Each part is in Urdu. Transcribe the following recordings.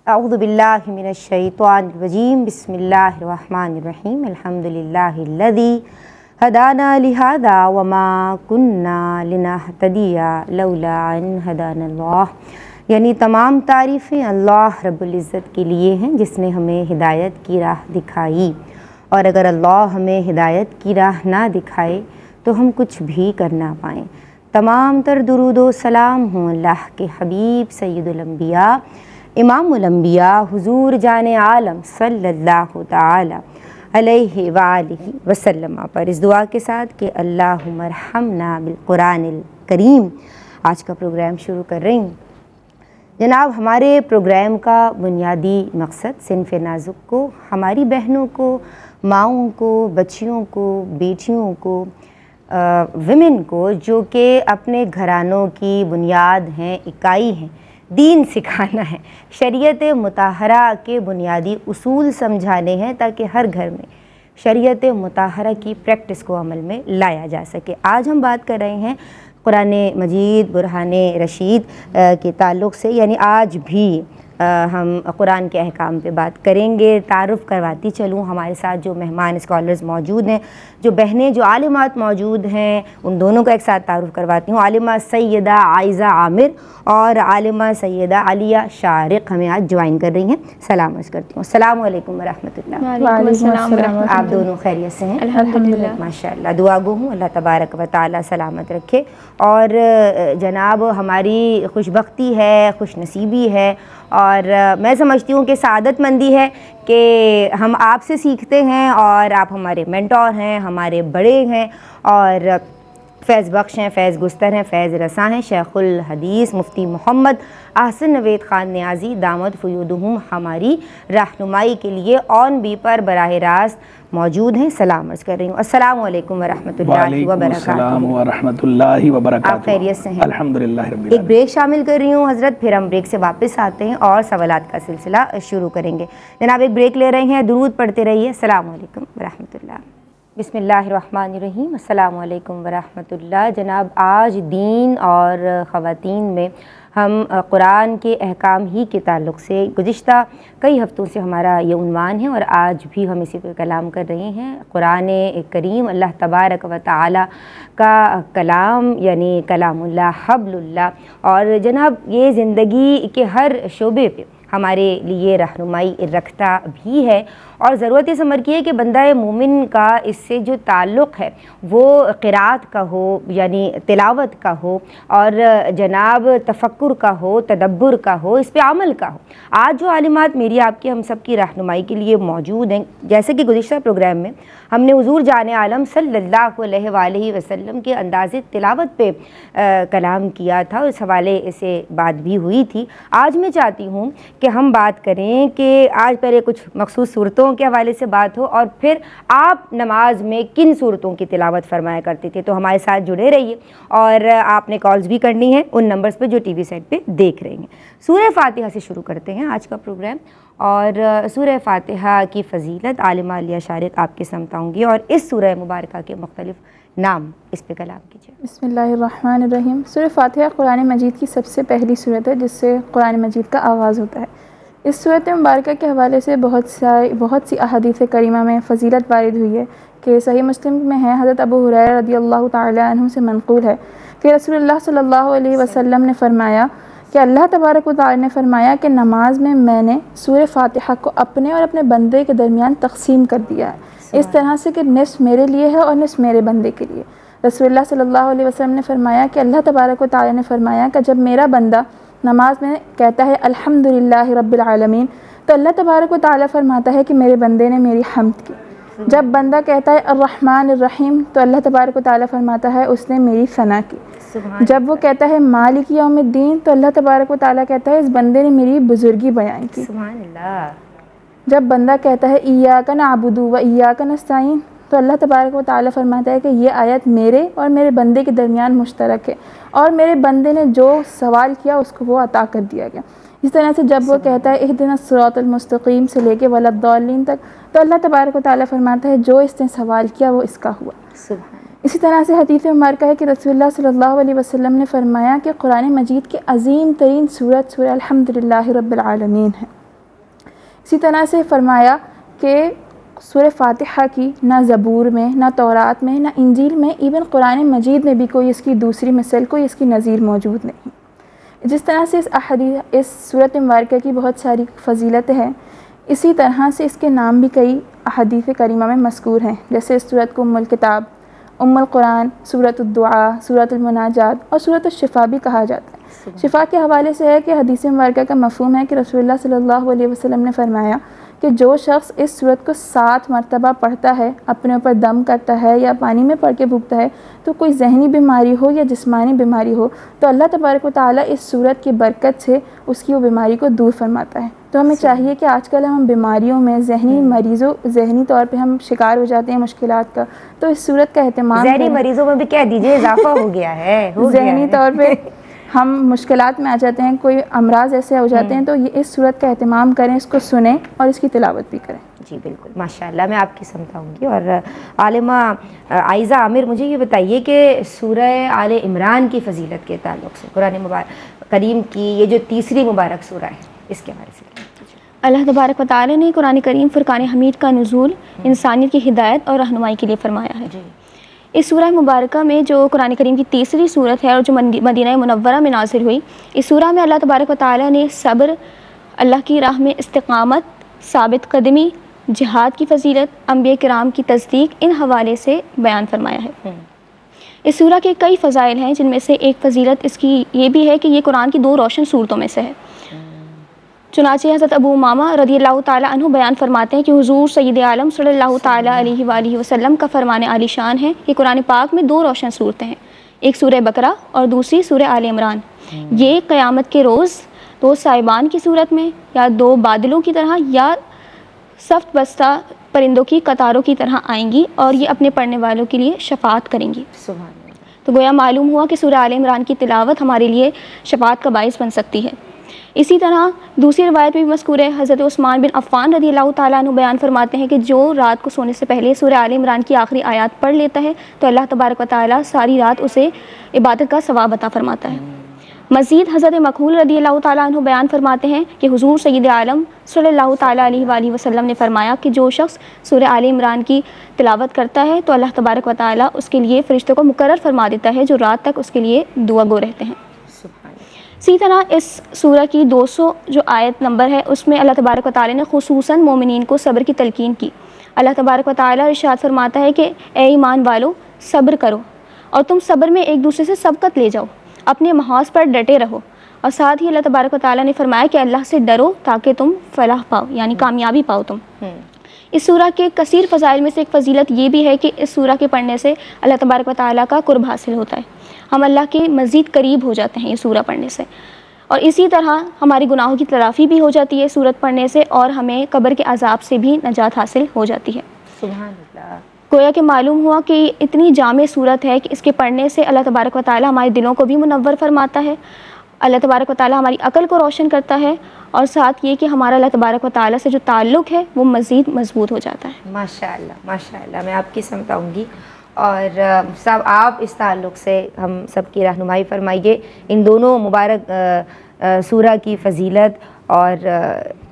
اعوذ باللہ من الشیطان الرجیم بسم اللہ الرحمن الرحیم الحمد للہ الذی ہدانا لہذا وما کننا لنہتدی لولا ان ہدانا اللہ، یعنی تمام تعریفیں اللہ رب العزت کے لیے ہیں جس نے ہمیں ہدایت کی راہ دکھائی، اور اگر اللہ ہمیں ہدایت کی راہ نہ دکھائے تو ہم کچھ بھی کر نہ پائیں۔ تمام تر درود و سلام ہوں اللہ کے حبیب سید الانبیاء امام الانبیاء حضور جان عالم صلی اللہ تعالی علیہ وآلہ وسلم پر، اس دعا کے ساتھ کہ اللہم ارحمنا بالقرآن الکریم۔ آج کا پروگرام شروع کر رہی ہوں۔ جناب، ہمارے پروگرام کا بنیادی مقصد صنف نازک کو، ہماری بہنوں کو، ماؤں کو، بچیوں کو، بیٹیوں کو، ویمن کو جو کہ اپنے گھرانوں کی بنیاد ہیں، اکائی ہیں، دین سکھانا ہے، شریعت مطہرہ کے بنیادی اصول سمجھانے ہیں تاکہ ہر گھر میں شریعت مطہرہ کی پریکٹس کو عمل میں لایا جا سکے۔ آج ہم بات کر رہے ہیں قرآن مجید برہان رشید کے تعلق سے، یعنی آج بھی ہم قرآن کے احکام پہ بات کریں گے۔ تعارف کرواتی چلوں، ہمارے ساتھ جو مہمان اسکالرز موجود ہیں، جو بہنیں، جو عالمات موجود ہیں، ان دونوں کا ایک ساتھ تعارف کرواتی ہوں۔ عالمہ سیدہ عائزہ عامر اور عالمہ سیدہ علیہ شارق ہمیں آج جوائن کر رہی ہیں۔ سلام عرض کرتی ہوں، السلام علیکم ورحمۃ اللہ۔ وعلیکم السلام ورحمۃ اللہ۔ آپ دونوں خیریت سے ہیں؟ الحمدللہ، ماشاء اللہ، دعا گو ہوں اللہ تبارک و تعالیٰ سلامت رکھے۔ اور جناب، ہماری خوش بختی ہے، خوش نصیبی ہے، اور میں سمجھتی ہوں کہ سعادت مندی ہے کہ ہم آپ سے سیکھتے ہیں اور آپ ہمارے مینٹور ہیں، ہمارے بڑے ہیں، اور فیض بخش ہیں، فیض گستر ہیں، فیض رساں ہیں۔ شیخ الحدیث مفتی محمد احسن نوید خان نیازی دامت فیوضہم ہماری رہنمائی کے لیے آن بی پر براہ راست موجود ہیں۔ سلام عرض کر رہی ہوں، السلام علیکم ورحمۃ اللہ وعلیکم وبرکاتہ۔ السلام ورحمۃ اللہ وبرکاتہ۔ آپ خیریت سے ہیں؟ الحمدللہ رب ایک العالمین۔ بریک شامل کر رہی ہوں حضرت، پھر ہم بریک سے واپس آتے ہیں اور سوالات کا سلسلہ شروع کریں گے۔ جناب ایک بریک لے رہے ہیں، درود پڑھتے رہیے۔ السلام علیکم ورحمۃ اللہ۔ بسم اللہ الرحمن الرحیم، السلام علیکم ورحمۃ اللہ۔ جناب، آج دین اور خواتین میں ہم قرآن کے احکام ہی کے تعلق سے گزشتہ کئی ہفتوں سے ہمارا یہ عنوان ہے، اور آج بھی ہم اسی پہ کلام کر رہے ہیں۔ قرآن کریم اللہ تبارک و تعالی کا کلام، یعنی کلام اللہ، حبل اللہ، اور جناب یہ زندگی کے ہر شعبے پہ ہمارے لیے رہنمائی رکھتا بھی ہے، اور ضرورت اس امر کی ہے کہ بندہ مومن کا اس سے جو تعلق ہے وہ قرات کا ہو، یعنی تلاوت کا ہو، اور جناب تفکر کا ہو، تدبر کا ہو، اس پہ عمل کا ہو۔ آج جو عالمات میری آپ کی ہم سب کی رہنمائی کے لیے موجود ہیں، جیسے کہ گزشتہ پروگرام میں ہم نے حضور جان عالم صلی اللہ علیہ وآلہ وسلم کے انداز تلاوت پہ کلام کیا تھا، اس حوالے سے بات بھی ہوئی تھی۔ آج میں چاہتی ہوں کہ ہم بات کریں کہ آج پہلے کچھ مخصوص صورتوں کے حوالے سے بات ہو، اور پھر آپ نماز میں کن صورتوں کی تلاوت فرمایا کرتے تھے۔ تو ہمارے ساتھ جڑے رہیے، اور آپ نے کالز بھی کرنی ہے ان نمبرز پہ جو ٹی وی سیٹ پہ دیکھ رہے ہیں۔ سورہ فاتحہ سے شروع کرتے ہیں آج کا پروگرام، اور سورہ فاتحہ کی فضیلت عالمہ علیہ شارق آپ کے سمت آؤں گی، اور اس سورہ مبارکہ کے مختلف نام اس پہ کلام کیجیے۔ بسم اللہ الرحمن الرحیم۔ سورہ فاتحہ قرآن مجید کی سب سے پہلی صورت ہے جس سے قرآن مجید کا آغاز ہوتا ہے۔ اس صورت مبارکہ کے حوالے سے بہت سی احادیث کریمہ میں فضیلت وارد ہوئی ہے کہ صحیح مسلم میں ہے، حضرت ابو ہریرہ رضی اللہ تعالی عنہ سے منقول ہے کہ رسول اللہ صلی اللہ علیہ وسلم نے فرمایا کہ اللہ تبارک و تعالی نے فرمایا کہ نماز میں نے سورہ فاتحہ کو اپنے اور اپنے بندے کے درمیان تقسیم کر دیا ہے، اس طرح سے کہ نصف میرے لیے ہے اور نصف میرے بندے کے لیے۔ رسول اللہ صلی اللہ علیہ وسلم نے فرمایا کہ اللہ تبارک و تعالی نے فرمایا کہ جب میرا بندہ نماز میں کہتا ہے الحمدللہ رب العالمین، تو اللہ تبارک و تعالی فرماتا ہے کہ میرے بندے نے میری حمد کی۔ جب بندہ کہتا ہے الرحمن الرحیم، تو اللہ تبارک و تعالی فرماتا ہے اس نے میری ثنا کی۔ جب وہ کہتا ہے مالک یوم الدین، تو اللہ تبارک و تعالی کہتا ہے اس بندے نے میری بزرگی بیان کی۔ سبحان اللہ۔ جب بندہ کہتا ہے ایاک نعبد و ایاک نستعین، تو اللہ تبارک و تعالی فرماتا ہے کہ یہ آیت میرے اور میرے بندے کے درمیان مشترک ہے، اور میرے بندے نے جو سوال کیا اس کو وہ عطا کر دیا گیا۔ اس طرح سے جب وہ کہتا ہے اہدنا الصراط المستقیم سے لے کے ولا الضالین تک، تو اللہ تبارک و تعالی فرماتا ہے جو اس نے سوال کیا وہ اس کا ہوا۔ اسی طرح سے حدیث مبارکہ ہے کہ رسول اللہ صلی اللہ علیہ وسلم نے فرمایا کہ قرآن مجید کی عظیم ترین سورت سورہ الحمدللہ رب العالمین ہے۔ اسی طرح سے فرمایا کہ سورہ فاتحہ کی نہ زبور میں، نہ تورات میں، نہ انجیل میں، ایون قرآن مجید میں بھی کوئی اس کی دوسری مثل، کوئی اس کی نظیر موجود نہیں۔ جس طرح سے اس سورۃ مبارکہ کی بہت ساری فضیلتیں ہیں، اسی طرح سے اس کے نام بھی کئی احادیث کریمہ میں مذکور ہیں، جیسے اس سورت کو ام الکتاب، ام القرآن، سورۃ الدعاء، سورۃ المناجات اور سورۃ الشفا بھی کہا جاتا ہے۔ شفا کے حوالے سے ہے کہ حدیث مبارکہ کا مفہوم ہے کہ رسول اللہ صلی اللہ علیہ وسلم نے فرمایا کہ جو شخص اس سورت کو 7 مرتبہ پڑھتا ہے، اپنے اوپر دم کرتا ہے یا پانی میں پڑھ کے بھوکتا ہے، تو کوئی ذہنی بیماری ہو یا جسمانی بیماری ہو تو اللہ تبارک و تعالیٰ اس سورت کی برکت سے اس کی وہ بیماری کو دور فرماتا ہے۔ تو ہمیں چاہیے کہ آج کل ہم بیماریوں میں ذہنی طور پہ ہم شکار ہو جاتے ہیں مشکلات کا، تو اس سورت کا اہتمام ذہنی مریضوں میں بھی کہہ دیجیے اضافہ ہو گیا ہے، ذہنی طور پہ ہم مشکلات میں آ جاتے ہیں، کوئی امراض ایسے ہو جاتے ہیں، تو یہ اس سورت کا اہتمام کریں، اس کو سنیں اور اس کی تلاوت بھی کریں۔ جی بالکل، ماشاءاللہ، میں آپ کی سمجھاؤں گی۔ اور عالمہ عائزہ عامر، مجھے یہ بتائیے کہ سورہ آل عمران کی فضیلت کے تعلق سے قرآن مبارک کریم کی یہ جو تیسری مبارک سورہ ہے، اس کے بارے سے اللہ تبارک و تعالی نے قرآن کریم فرقان حمید کا نزول انسانیت کی ہدایت اور رہنمائی کے لیے فرمایا ہے۔ اس سورہ مبارکہ میں جو قرآن کریم کی تیسری صورت ہے اور جو مدینہ منورہ میں نازل ہوئی، اس سورہ میں اللہ تبارک و تعالی نے صبر، اللہ کی راہ میں استقامت، ثابت قدمی، جہاد کی فضیلت، انبیاء کرام کی تصدیق، ان حوالے سے بیان فرمایا ہے۔ اس سورہ کے کئی فضائل ہیں، جن میں سے ایک فضیلت اس کی یہ بھی ہے کہ یہ قرآن کی 2 روشن صورتوں میں سے ہے۔ چنانچہ حضرت ابو امامہ رضی اللہ تعالیٰ عنہ بیان فرماتے ہیں کہ حضور سید عالم صلی اللہ تعالیٰ علیہ وآلہ وسلم کا فرمان عالی شان ہے کہ قرآن پاک میں 2 روشن صورتیں ہیں، ایک سورہ بقرہ اور دوسری سورہ آل عمران۔ یہ قیامت کے روز 2 صائبان کی صورت میں یا 2 بادلوں کی طرح یا صف بستہ پرندوں کی قطاروں کی طرح آئیں گی اور یہ اپنے پڑھنے والوں کے لیے شفاعت کریں گی۔ تو گویا معلوم ہوا کہ سورہ آل عمران کی تلاوت ہمارے لیے شفاعت کا باعث بن سکتی ہے۔ اسی طرح دوسری روایت میں بھی مذکور ہے، حضرت عثمان بن عفان رضی اللہ تعالیٰ عنہ بیان فرماتے ہیں کہ جو رات کو سونے سے پہلے سورہ آل عمران کی آخری آیات پڑھ لیتا ہے تو اللہ تبارک و تعالیٰ ساری رات اسے عبادت کا ثواب عطا فرماتا ہے۔ مزید حضرت مکحول رضی اللہ تعالیٰ عنہ بیان فرماتے ہیں کہ حضور سید عالم صلی اللہ تعالیٰ علیہ وآلہ وسلم نے فرمایا کہ جو شخص سورہ آل عمران کی تلاوت کرتا ہے تو اللہ تبارک و تعالیٰ اس کے لیے فرشتوں کو مقرر فرما دیتا ہے جو رات تک اس کے لیے دعا گو رہتے ہیں۔ اسی طرح اس سورہ کی 200 جو آیت نمبر ہے، اس میں اللہ تبارک و تعالیٰ نے خصوصاً مومنین کو صبر کی تلقین کی۔ اللہ تبارک و تعالیٰ ارشاد فرماتا ہے کہ اے ایمان والو، صبر کرو اور تم صبر میں ایک دوسرے سے سبقت لے جاؤ، اپنے محاذ پر ڈٹے رہو، اور ساتھ ہی اللہ تبارک و تعالیٰ نے فرمایا کہ اللہ سے ڈرو تاکہ تم فلاح پاؤ، یعنی کامیابی پاؤ تم۔ اس سورہ کے کثیر فضائل میں سے ایک فضیلت یہ بھی ہے کہ اس سورہ کے پڑھنے سے اللہ تبارک و تعالیٰ کا قرب حاصل ہوتا ہے، ہم اللہ کے مزید قریب ہو جاتے ہیں یہ سورہ پڑھنے سے، اور اسی طرح ہماری گناہوں کی تلافی بھی ہو جاتی ہے سورت پڑھنے سے، اور ہمیں قبر کے عذاب سے بھی نجات حاصل ہو جاتی ہے۔ سبحان اللہ۔ گویا کہ معلوم ہوا کہ اتنی جامع صورت ہے کہ اس کے پڑھنے سے اللہ تبارک و تعالیٰ ہمارے دلوں کو بھی منور فرماتا ہے، اللہ تبارک و تعالیٰ ہماری عقل کو روشن کرتا ہے، اور ساتھ یہ کہ ہمارا اللہ تبارک و تعالیٰ سے جو تعلق ہے وہ مزید مضبوط ہو جاتا ہے۔ ماشاءاللہ ماشاءاللہ، میں آپ کی سمجھاؤں گی، اور سب آپ اس تعلق سے ہم سب کی رہنمائی فرمائیے ان دونوں مبارک سورہ کی فضیلت، اور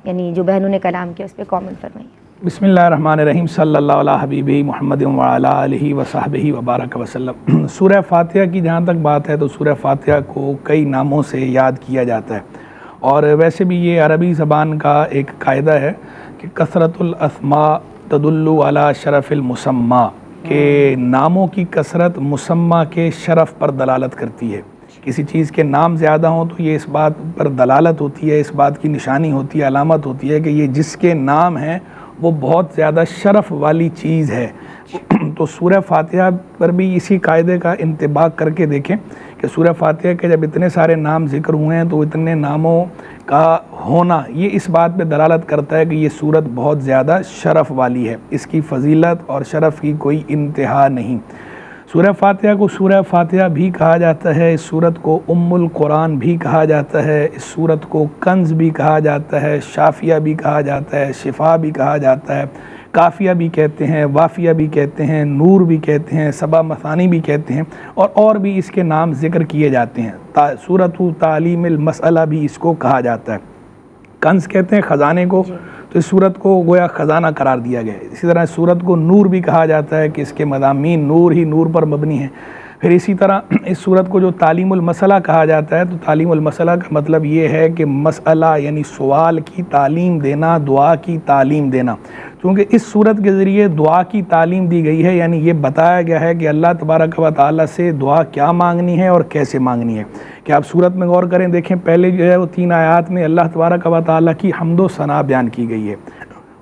یعنی جو بہنوں نے کلام کیا اس پہ کامنٹ فرمائیے۔ بسم اللہ الرحمن الرحیم، صلی اللہ علیہ حبیب محمد وعلی آلہ وصحبہ وبارک وسلم۔ سورہ فاتحہ کی جہاں تک بات ہے تو سورہ فاتحہ کو کئی ناموں سے یاد کیا جاتا ہے، اور ویسے بھی یہ عربی زبان کا ایک قاعدہ ہے کہ کثرت الاسماء تدل علی شرف المسمى، کہ ناموں کی کثرت مسمى کے شرف پر دلالت کرتی ہے۔ کسی چیز کے نام زیادہ ہوں تو یہ اس بات پر دلالت ہوتی ہے، اس بات کی نشانی ہوتی ہے، علامت ہوتی ہے کہ یہ جس کے نام ہیں وہ بہت زیادہ شرف والی چیز ہے۔ تو سورہ فاتحہ پر بھی اسی قاعدے کا انطباق کر کے دیکھیں کہ سورہ فاتحہ کے جب اتنے سارے نام ذکر ہوئے ہیں تو اتنے ناموں کا ہونا یہ اس بات پہ دلالت کرتا ہے کہ یہ سورت بہت زیادہ شرف والی ہے، اس کی فضیلت اور شرف کی کوئی انتہا نہیں۔ سورہ فاتحہ کو سورہ فاتحہ بھی کہا جاتا ہے، اس سورت کو ام القرآن بھی کہا جاتا ہے، اس سورت کو کنز بھی کہا جاتا ہے، شافیہ بھی کہا جاتا ہے، شفا بھی کہا جاتا ہے، کافیہ بھی کہتے ہیں، وافیہ بھی کہتے ہیں، نور بھی کہتے ہیں، سبع مثانی بھی کہتے ہیں، اور بھی اس کے نام ذکر کیے جاتے ہیں۔ سورۃ تعلیم المسئلہ بھی اس کو کہا جاتا ہے۔ کنز کہتے ہیں خزانے کو، تو اس صورت کو گویا خزانہ قرار دیا گیا ہے۔ اسی طرح اس صورت کو نور بھی کہا جاتا ہے کہ اس کے مضامین نور ہی نور پر مبنی ہیں۔ پھر اسی طرح اس صورت کو جو تعلیم المسئلہ کہا جاتا ہے، تو تعلیم المسئلہ کا مطلب یہ ہے کہ مسئلہ یعنی سوال کی تعلیم دینا، دعا کی تعلیم دینا، کیونکہ اس صورت کے ذریعے دعا کی تعلیم دی گئی ہے، یعنی یہ بتایا گیا ہے کہ اللہ تبارک و تعالیٰ سے دعا کیا مانگنی ہے اور کیسے مانگنی ہے۔ کہ آپ صورت میں غور کریں، دیکھیں پہلے جو ہے وہ 3 آیات میں اللہ تبارک و تعالیٰ کی حمد و ثنا بیان کی گئی ہے،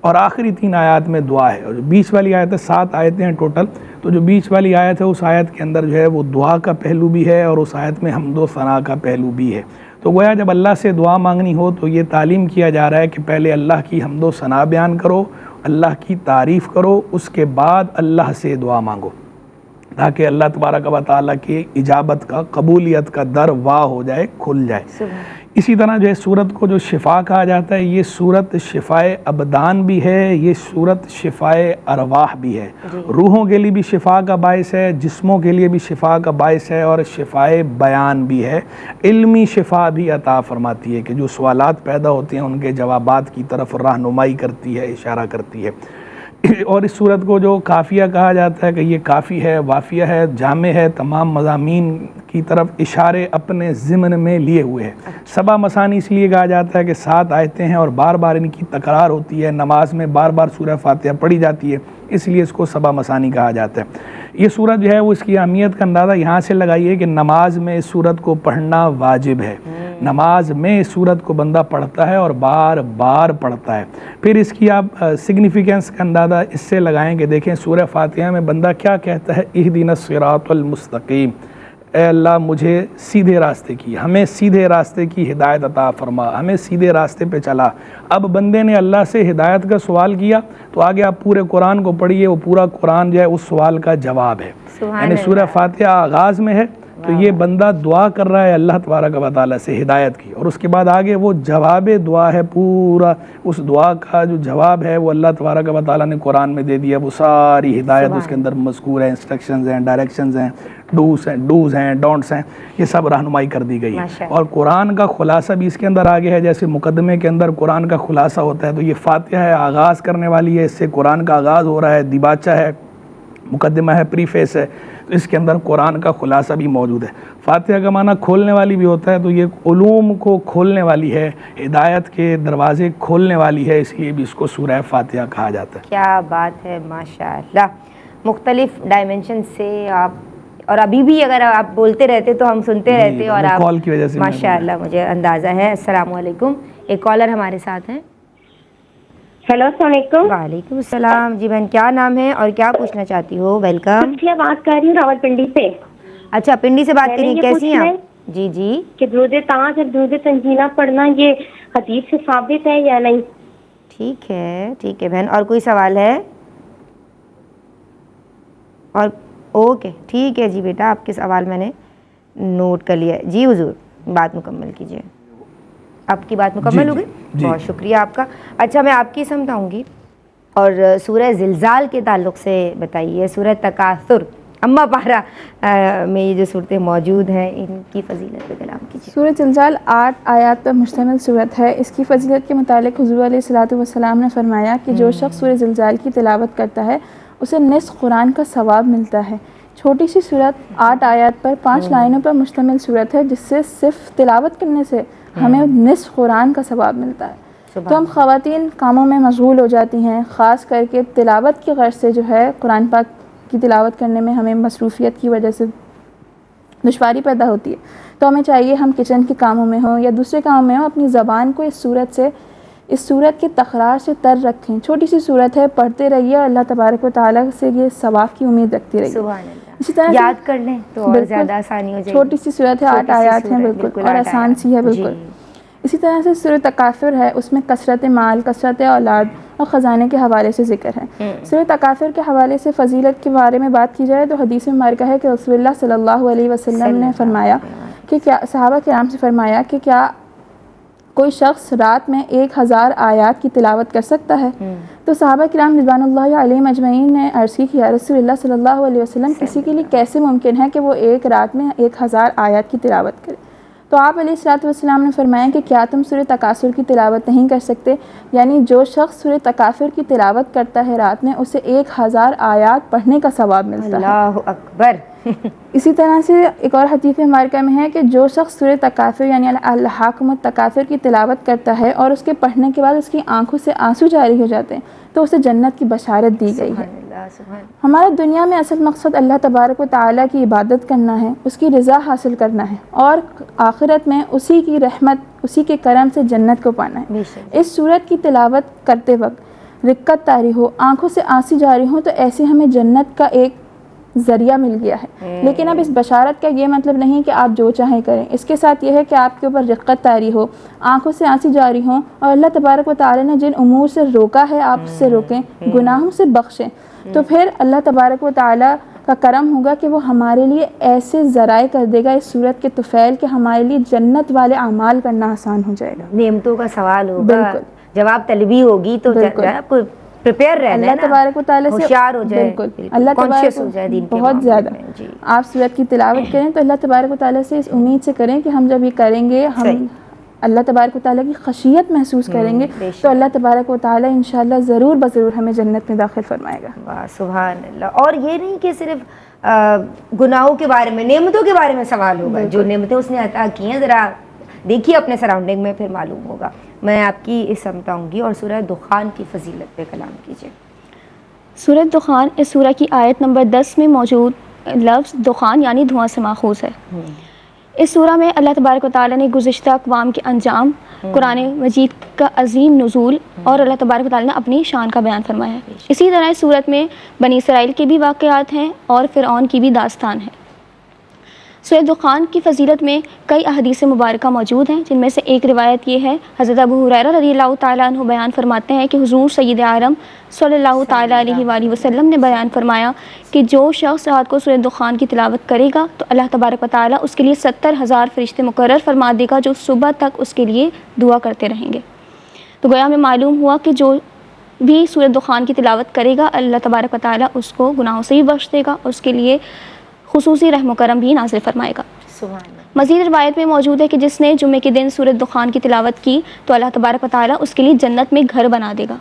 اور آخری 3 آیات میں دعا ہے، اور جو بیچ والی آیت ہے 7 آیتیں ہیں ٹوٹل، تو جو بیچ والی آیت ہے اس آیت کے اندر جو ہے وہ دعا کا پہلو بھی ہے اور اس آیت میں حمد و ثنا کا پہلو بھی ہے۔ تو گویا جب اللہ سے دعا مانگنی ہو تو یہ تعلیم کیا جا رہا ہے کہ پہلے اللہ کی حمد و ثنا بیان کرو، اللہ کی تعریف کرو، اس کے بعد اللہ سے دعا مانگو، تاکہ اللہ تبارک و تعالیٰ کی اجابت کا، قبولیت کا در واہ ہو جائے، کھل جائے۔ اسی طرح جو ہے سورت کو جو شفا کہا جاتا ہے، یہ سورت شفائے ابدان بھی ہے، یہ سورت شفائے ارواح بھی ہے، روحوں کے لیے بھی شفا کا باعث ہے، جسموں کے لیے بھی شفا کا باعث ہے، اور شفائے بیان بھی ہے، علمی شفا بھی عطا فرماتی ہے کہ جو سوالات پیدا ہوتے ہیں ان کے جوابات کی طرف رہنمائی کرتی ہے، اشارہ کرتی ہے۔ اور اس صورت کو جو کافیہ کہا جاتا ہے کہ یہ کافی ہے، وافیہ ہے، جامع ہے، تمام مضامین کی طرف اشارے اپنے ضمن میں لیے ہوئے ہے۔ 7 مثانی اس لیے کہا جاتا ہے کہ 7 آیتیں ہیں اور بار بار ان کی تکرار ہوتی ہے، نماز میں بار بار سورہ فاتحہ پڑھی جاتی ہے، اس لیے اس کو 7 مثانی کہا جاتا ہے۔ یہ سورت جو ہے وہ اس کی اہمیت کا اندازہ یہاں سے لگائیے کہ نماز میں اس سورت کو پڑھنا واجب ہے، نماز میں اس سورت کو بندہ پڑھتا ہے اور بار بار پڑھتا ہے۔ پھر اس کی آپ سگنیفیکنس کا اندازہ اس سے لگائیں کہ دیکھیں سورہ فاتحہ میں بندہ کیا کہتا ہے، اہدنا الصراط المستقیم، اے اللہ مجھے سیدھے راستے کی، ہمیں سیدھے راستے کی ہدایت عطا فرما، ہمیں سیدھے راستے پہ چلا۔ اب بندے نے اللہ سے ہدایت کا سوال کیا تو آگے آپ پورے قرآن کو پڑھیے، وہ پورا قرآن جو ہے اس سوال کا جواب ہے۔ یعنی سورہ فاتحہ آغاز میں ہے تو یہ بندہ دعا کر رہا ہے اللہ تبارک و تعالیٰ سے ہدایت کی، اور اس کے بعد آگے وہ جواب دعا ہے، پورا اس دعا کا جو جواب ہے وہ اللہ تبارک و تعالیٰ نے قرآن میں دے دیا، وہ ساری ہدایت اس کے اندر مذکور ہے، انسٹرکشنز ہیں، ڈائریکشنز ہیں، ڈوز ہیں، ڈونٹس ہیں، یہ سب رہنمائی کر دی گئی ہے۔ اور قرآن کا خلاصہ بھی اس کے اندر آگے ہے، جیسے مقدمے کے اندر قرآن کا خلاصہ ہوتا ہے، تو یہ فاتحہ ہے، آغاز کرنے والی ہے، اس سے قرآن کا آغاز ہو رہا ہے، دیباچہ ہے، مقدمہ ہے، پریفیس ہے، تو اس کے اندر قرآن کا خلاصہ بھی موجود ہے۔ فاتحہ کا معنی کھولنے والی بھی ہوتا ہے، تو یہ علوم کو کھولنے والی ہے، ہدایت کے دروازے کھولنے والی ہے، اس لیے بھی اس کو سورہ فاتحہ کہا جاتا ہے۔ کیا بات ہے، ماشاءاللہ، مختلف ڈائمنشن سے آپ، اور ابھی بھی اگر آپ بولتے رہتے تو ہم سنتے رہتے، اور آپ کال کی وجہ سے ماشاءاللہ مجھے اندازہ ہے۔ السلام علیکم، ایک کالر ہمارے ساتھ ہیں۔ ہیلو، السلام علیکم۔ وعلیکم السلام جی بہن، کیا نام ہے اور کیا پوچھنا چاہتی ہو؟ ویلکم۔ بات کر رہی ہوں راول پنڈی سے۔ اچھا، پنڈی سے بات کری، کیسی ہیں آپ؟ جی جی، کہ درود تاج اور درود تنزیلہ پڑھنا یہ حدیث سے ثابت ہے یا نہیں؟ ٹھیک ہے ٹھیک ہے بہن، اور کوئی سوال ہے؟ اور اوکے ٹھیک ہے جی بیٹا، آپ کے سوال میں نے نوٹ کر لیا ہے۔ جی حضور، بات مکمل کیجیے۔ آپ کی بات مکمل ہو گئی؟ بہت شکریہ آپ کا۔ اچھا، میں آپ کی سمجھاؤں گی، اور سورہ زلزال کے تعلق سے بتائیے، سورہ تکاثر، اما پارا میں یہ جو صورتیں موجود ہیں ان کی فضیلت پہ کلام کیجیے۔ سورہ زلزال 8 آیات پر مشتمل صورت ہے۔ اس کی فضیلت کے متعلق حضور علیہ الصلوۃ والسلام نے فرمایا کہ جو شخص سورہ زلزال کی تلاوت کرتا ہے اسے نصف قرآن کا ثواب ملتا ہے۔ چھوٹی سی صورت 8 آیات پر 5 لائنوں پر مشتمل صورت ہے، جس سے صرف تلاوت کرنے سے ہمیں نصف قرآن کا ثواب ملتا ہے۔ تو ہم خواتین کاموں میں مشغول ہو جاتی ہیں، خاص کر کے تلاوت کی غرض سے جو ہے قرآن پاک کی تلاوت کرنے میں ہمیں مصروفیت کی وجہ سے دشواری پیدا ہوتی ہے۔ تو ہمیں چاہیے ہم کچن کے کاموں میں ہوں یا دوسرے کاموں میں ہوں، اپنی زبان کو اس صورت کے تکرار سے تر رکھیں۔ چھوٹی سی صورت ہے، پڑھتے رہیے اور اللہ تبارک و تعالیٰ سے یہ ثواب کی امید رکھتی رہیے۔ سبحان اللہ، اسی طرح یاد کر لیں تو اور زیادہ آسانی ہو جائے گی۔ چھوٹی سی صورت ہے، 8 آیات ہیں، بالکل، اور آسان سی ہے بالکل۔ اسی طرح سے سورہ تکاثر ہے، اس میں کثرت مال، کثرت اولاد اور خزانے کے حوالے سے ذکر ہے۔ سورہ تکاثر کے حوالے سے فضیلت کے بارے میں بات کی جائے تو حدیث مبارکہ ہے کہ رسول اللہ صلی اللہ علیہ وسلم نے فرمایا کہ کیا صحابہ کرام سے فرمایا کہ کیا کوئی شخص رات میں 1000 آیات کی تلاوت کر سکتا ہے؟ تو صحابہ کرام رضوان اللہ علیہم اجمعین نے عرض کی کہ یا رسول اللہ صلی اللہ علیہ وسلم، کسی کے لیے کیسے ممکن ہے کہ وہ ایک رات میں 1000 آیات کی تلاوت کرے؟ تو آپ علیہ الصلوۃ والسلام نے فرمایا کہ کیا تم سورہ تکاثر کی تلاوت نہیں کر سکتے؟ یعنی جو شخص سورہ تکاثر کی تلاوت کرتا ہے رات میں اسے 1000 آیات پڑھنے کا ثواب ملتا ہے۔ اللہ اکبر۔ اسی طرح سے ایک اور حدیث مبارکہ میں ہے کہ جو شخص سورہ تکاثر یعنی الہاکم التکاثر کی تلاوت کرتا ہے اور اس کے پڑھنے کے بعد اس کی آنکھوں سے آنسو جاری ہو جاتے ہیں تو اسے جنت کی بشارت دی گئی ہے۔ ہمارا دنیا میں اصل مقصد اللہ تبارک و تعالیٰ کی عبادت کرنا ہے، اس کی رضا حاصل کرنا ہے، اور آخرت میں اسی کی رحمت، اسی کے کرم سے جنت کو پانا ہے۔ اس سورت کی تلاوت کرتے وقت رقت طاری ہو، آنکھوں سے آنسو جاری ہوں تو ایسے ہمیں جنت کا ایک ذریعہ مل گیا ہے۔ لیکن اب اس بشارت کا یہ مطلب نہیں کہ آپ جو چاہیں کریں، اس کے ساتھ یہ ہے کہ آپ کے اوپر رقت طاری ہو، آنکھوں سے آنسو جاری ہوں، اور اللہ تبارک و تعالیٰ نے جن امور سے روکا ہے آپ اس سے روکیں، گناہوں سے بخشیں، تو پھر اللہ تبارک و تعالیٰ کا کرم ہوگا کہ وہ ہمارے لیے ایسے ذرائع کر دے گا اس صورت کے طفیل کہ ہمارے لیے جنت والے اعمال کرنا آسان ہو جائے گا۔ نعمتوں کا سوال ہوگا، بالکل جواب طلبی ہوگی تو آپ کو پریپیئر رہنا ہے، اللہ تبارک و تعالیٰ سے ہوشیار ہو جائے، بالکل اللہ تبارک بہت زیادہ آپ سورت کی تلاوت کریں تو اللہ تبارک و تعالیٰ سے اس امید سے کریں کہ ہم جب یہ کریں گے ہم اللہ تبارک و تعالیٰ کی خشیت محسوس کریں گے تو اللہ تبارک و تعالیٰ انشاءاللہ ضرور بضرور ہمیں جنت میں داخل فرمائے گا۔ واہ سبحان اللہ۔ اور یہ نہیں کہ صرف گناہوں کے بارے میں، نعمتوں کے بارے میں سوال ہوگا، جو نعمتیں اس نے عطا کی ہیں ذرا دیکھیے اپنے سراؤنڈنگ میں، پھر معلوم ہوگا۔ میں آپ کی سمجھاؤں گی اور سورہ دخان کی فضیلت پہ کلام کیجیے۔ سورہ دخان اس سورہ کی آیت نمبر 10 میں موجود لفظ دخان یعنی دھواں سے ماخوذ ہے۔ اس سورہ میں اللہ تبارک و تعالیٰ نے گزشتہ اقوام کے انجام، قرآن مجید کا عظیم نزول اور اللہ تبارک و تعالیٰ نے اپنی شان کا بیان فرمایا ہے۔ اسی طرح اس سورت میں بنی اسرائیل کے بھی واقعات ہیں اور فرعون کی بھی داستان ہے۔ سورہ دخان کی فضیلت میں کئی احادیث مبارکہ موجود ہیں، جن میں سے ایک روایت یہ ہے، حضرت ابو ہریرہ رضی اللہ تعالیٰ عنہ بیان فرماتے ہیں کہ حضور سید عالم صلی اللہ تعالیٰ علیہ وآلہ وسلم نے بیان فرمایا کہ جو شخص رات کو سورہ دخان کی تلاوت کرے گا تو اللہ تبارک و تعالیٰ اس کے لیے 70,000 فرشتے مقرر فرما دے گا جو صبح تک اس کے لیے دعا کرتے رہیں گے۔ تو گویا میں معلوم ہوا کہ جو بھی سورہ دخان کی تلاوت کرے گا اللہ تبارک و تعالیٰ اس کو گناہوں سے بھی بخش دے گا اور اس کے لیے خصوصی رحم و کرم بھی نازل فرمائے گا۔ مزید روایت میں موجود ہے کہ جس نے جمعے کے دن سورۃ دخان کی تلاوت کی تو اللہ تبارک و تعالیٰ اس کے لیے جنت میں گھر بنا دے گا۔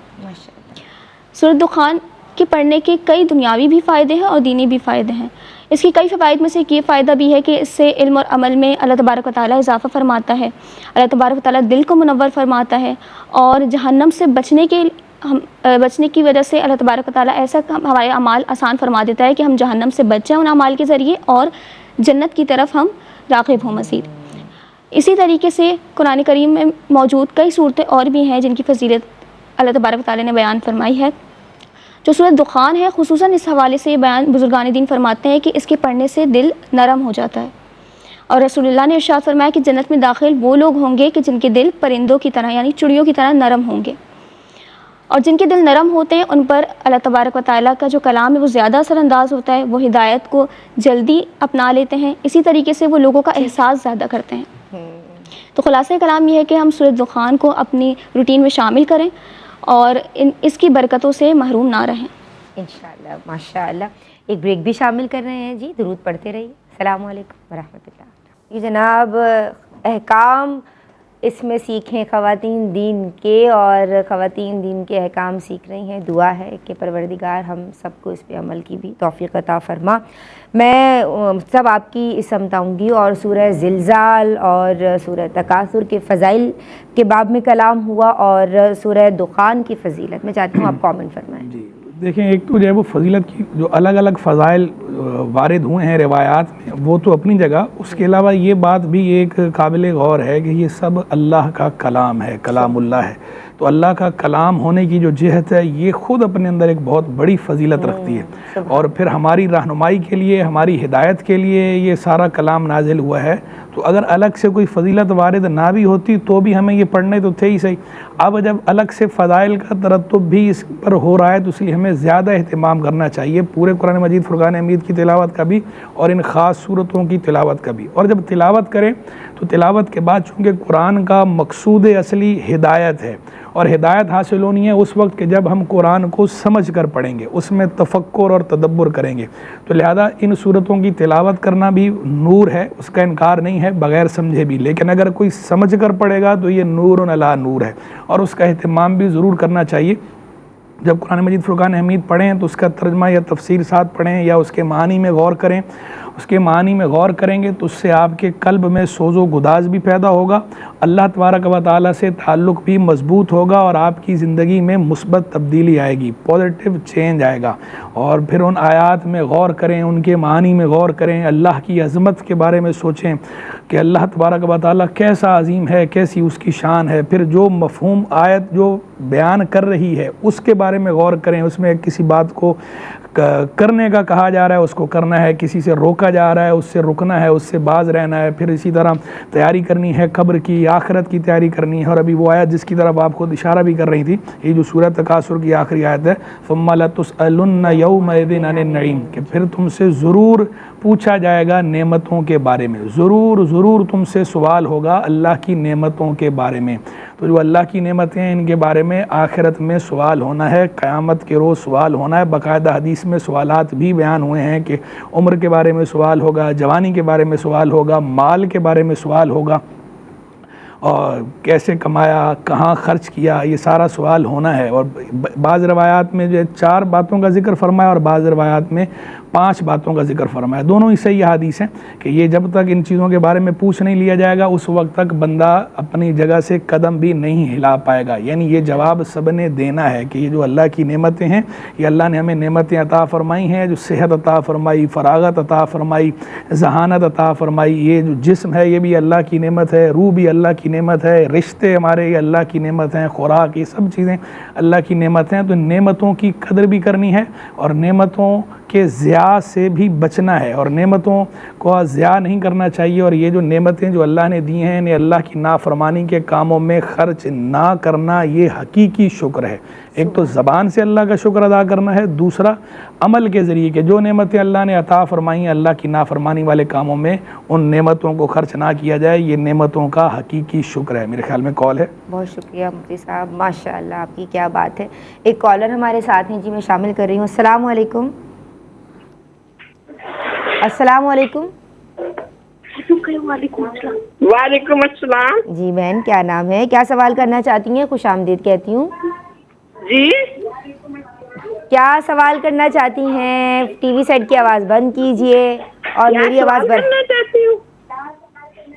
سورۃ دخان کے پڑھنے کے کئی دنیاوی بھی فائدے ہیں اور دینی بھی فائدے ہیں۔ اس کی کئی فوائد میں سے ایک یہ فائدہ بھی ہے کہ اس سے علم اور عمل میں اللہ تبارک و تعالیٰ اضافہ فرماتا ہے، اللہ تبارک و تعالیٰ دل کو منور فرماتا ہے، اور جہنم سے بچنے کی وجہ سے اللہ تبارک و تعالیٰ ایسا ہمارے اعمال آسان فرما دیتا ہے کہ ہم جہنم سے بچ جائیں ان اعمال کے ذریعے اور جنت کی طرف ہم راغب ہوں مزید۔ اسی طریقے سے قرآن کریم میں موجود کئی صورتیں اور بھی ہیں جن کی فضیلت اللہ تبارک و تعالیٰ نے بیان فرمائی ہے۔ جو سورۃ دخان ہے خصوصاً اس حوالے سے یہ بیان بزرگان دین فرماتے ہیں کہ اس کے پڑھنے سے دل نرم ہو جاتا ہے، اور رسول اللہ نے ارشاد فرمایا کہ جنت میں داخل وہ لوگ ہوں گے کہ جن کے دل پرندوں کی طرح یعنی چڑیوں کی طرح نرم ہوں گے، اور جن کے دل نرم ہوتے ہیں ان پر اللہ تبارک و تعالیٰ کا جو کلام ہے وہ زیادہ اثر انداز ہوتا ہے، وہ ہدایت کو جلدی اپنا لیتے ہیں، اسی طریقے سے وہ لوگوں کا احساس زیادہ کرتے ہیں۔ تو خلاصہ کلام یہ ہے کہ ہم سورۃ دخان کو اپنی روٹین میں شامل کریں اور اس کی برکتوں سے محروم نہ رہیں انشاءاللہ۔ ماشاءاللہ۔ ایک بریک بھی شامل کر رہے ہیں جی، درود پڑھتے رہیے۔ السلام علیکم ورحمۃ اللہ۔ یہ جناب احکام اس میں سیکھیں خواتین دین کے، اور خواتین دین کے احکام سیکھ رہی ہیں۔ دعا ہے کہ پروردگار ہم سب کو اس پہ عمل کی بھی توفیق عطا فرما۔ میں سب آپ کی سمجھاؤں گی، اور سورہ زلزال اور سورہ تکاثر کے فضائل کے باب میں کلام ہوا، اور سورہ دخان کی فضیلت میں چاہتی ہوں آپ کامنٹ فرمائیں۔ جی دیکھیں، ایک تو جو ہے وہ فضیلت کی جو الگ الگ فضائل وارد ہوئے ہیں روایات میں وہ تو اپنی جگہ، اس کے علاوہ یہ بات بھی ایک قابل غور ہے کہ یہ سب اللہ کا کلام ہے، کلام اللہ ہے، تو اللہ کا کلام ہونے کی جو جہت ہے یہ خود اپنے اندر ایک بہت بڑی فضیلت رکھتی ہے، اور پھر ہماری رہنمائی کے لیے، ہماری ہدایت کے لیے یہ سارا کلام نازل ہوا ہے۔ تو اگر الگ سے کوئی فضیلت وارد نہ بھی ہوتی تو بھی ہمیں یہ پڑھنے تو تھے ہی صحیح، اب جب الگ سے فضائل کا ترتب بھی اس پر ہو رہا ہے تو اس لیے ہمیں زیادہ اہتمام کرنا چاہیے پورے قرآن مجید فرقان حمید کی تلاوت کا بھی اور ان خاص صورتوں کی تلاوت کا بھی۔ اور جب تلاوت کریں تو تلاوت کے بعد چونکہ قرآن کا مقصود اصلی ہدایت ہے، اور ہدایت حاصل ہونی ہے اس وقت کہ جب ہم قرآن کو سمجھ کر پڑھیں گے، اس میں تفکر اور تدبر کریں گے، تو لہذا ان صورتوں کی تلاوت کرنا بھی نور ہے، اس کا انکار نہیں ہے۔ ہے بغیر سمجھے بھی، لیکن اگر کوئی سمجھ کر پڑھے گا تو یہ نور علی نور ہے، اور اس کا اہتمام بھی ضرور کرنا چاہیے۔ جب قرآن مجید فرقان حمید پڑھیں تو اس کا ترجمہ یا تفسیر ساتھ پڑھیں یا اس کے معنی میں غور کریں۔ اس کے معنی میں غور کریں گے تو اس سے آپ کے قلب میں سوز و گداز بھی پیدا ہوگا، اللہ تبارک و تعالیٰ سے تعلق بھی مضبوط ہوگا، اور آپ کی زندگی میں مثبت تبدیلی آئے گی، پازیٹیو چینج آئے گا۔ اور پھر ان آیات میں غور کریں، ان کے معنی میں غور کریں، اللہ کی عظمت کے بارے میں سوچیں کہ اللہ تبارک و تعالیٰ کیسا عظیم ہے، کیسی اس کی شان ہے۔ پھر جو مفہوم آیت جو بیان کر رہی ہے اس کے بارے میں غور کریں، اس میں کسی بات کو کرنے کا کہا جا رہا ہے اس کو کرنا ہے، کسی سے روکا جا رہا ہے اس سے رکنا ہے، اس سے باز رہنا ہے۔ پھر اسی طرح تیاری کرنی ہے قبر کی، آخرت کی تیاری کرنی ہے۔ اور ابھی وہ آیت جس کی طرف آپ خود اشارہ بھی کر رہی تھی، یہ جو سورہ تکاثر کی آخری آیت ہے، ثم لتسألن یومئذ عن النعیم، کہ پھر تم سے ضرور پوچھا جائے گا نعمتوں کے بارے میں، ضرور تم سے سوال ہوگا اللہ کی نعمتوں کے بارے میں۔ تو جو اللہ کی نعمتیں ہیں ان کے بارے میں آخرت میں سوال ہونا ہے، قیامت کے روز سوال ہونا ہے۔ باقاعدہ حدیث میں سوالات بھی بیان ہوئے ہیں کہ عمر کے بارے میں سوال ہوگا، جوانی کے بارے میں سوال ہوگا، مال کے بارے میں سوال ہوگا، اور کیسے کمایا، کہاں خرچ کیا، یہ سارا سوال ہونا ہے۔ اور بعض روایات میں جو 4 باتوں کا ذکر فرمایا اور بعض روایات میں 5 باتوں کا ذکر فرمایا، دونوں ہی صحیح حدیث ہیں کہ یہ جب تک ان چیزوں کے بارے میں پوچھ نہیں لیا جائے گا اس وقت تک بندہ اپنی جگہ سے قدم بھی نہیں ہلا پائے گا۔ یعنی یہ جواب سب نے دینا ہے کہ یہ جو اللہ کی نعمتیں ہیں، یہ اللہ نے ہمیں نعمتیں عطا فرمائی ہیں، جو صحت عطا فرمائی، فراغت عطا فرمائی، ذہانت عطا فرمائی، یہ جو جسم ہے یہ بھی اللہ کی نعمت ہے، روح بھی اللہ کی نعمت ہے، رشتے ہمارے یہ اللہ کی نعمت ہیں، خوراک، یہ سب چیزیں اللہ کی نعمت ہیں۔ تو نعمتوں کی قدر بھی کرنی ہے اور نعمتوں کے ضیاع سے بھی بچنا ہے، اور نعمتوں کو ضیاع نہیں کرنا چاہیے۔ اور یہ جو نعمتیں جو اللہ نے دی ہیں انہیں اللہ کی نافرمانی کے کاموں میں خرچ نہ کرنا، یہ حقیقی شکر ہے۔ ایک تو زبان سے اللہ کا شکر ادا کرنا ہے، دوسرا عمل کے ذریعے کہ جو نعمتیں اللہ نے عطا فرمائی ہیں اللہ کی نافرمانی والے کاموں میں ان نعمتوں کو خرچ نہ کیا جائے، یہ نعمتوں کا حقیقی شکر ہے۔ میرے خیال میں کال ہے۔ بہت شکریہ مفتی صاحب، ماشاء اللہ آپ کی کیا بات ہے۔ ایک کالر ہمارے ساتھ ہیں جی، میں شامل کر رہی ہوں۔ السلام علیکم۔ السلام علیکم۔ وعلیکم السلام۔ جی بہن، کیا نام ہے، کیا سوال کرنا چاہتی ہیں؟ خوش آمدید کہتی ہوں جی، کیا سوال کرنا چاہتی ہیں؟ ٹی وی سیٹ کی آواز بند کیجئے اور میری آواز بند۔ کرنا چاہتی ہوں۔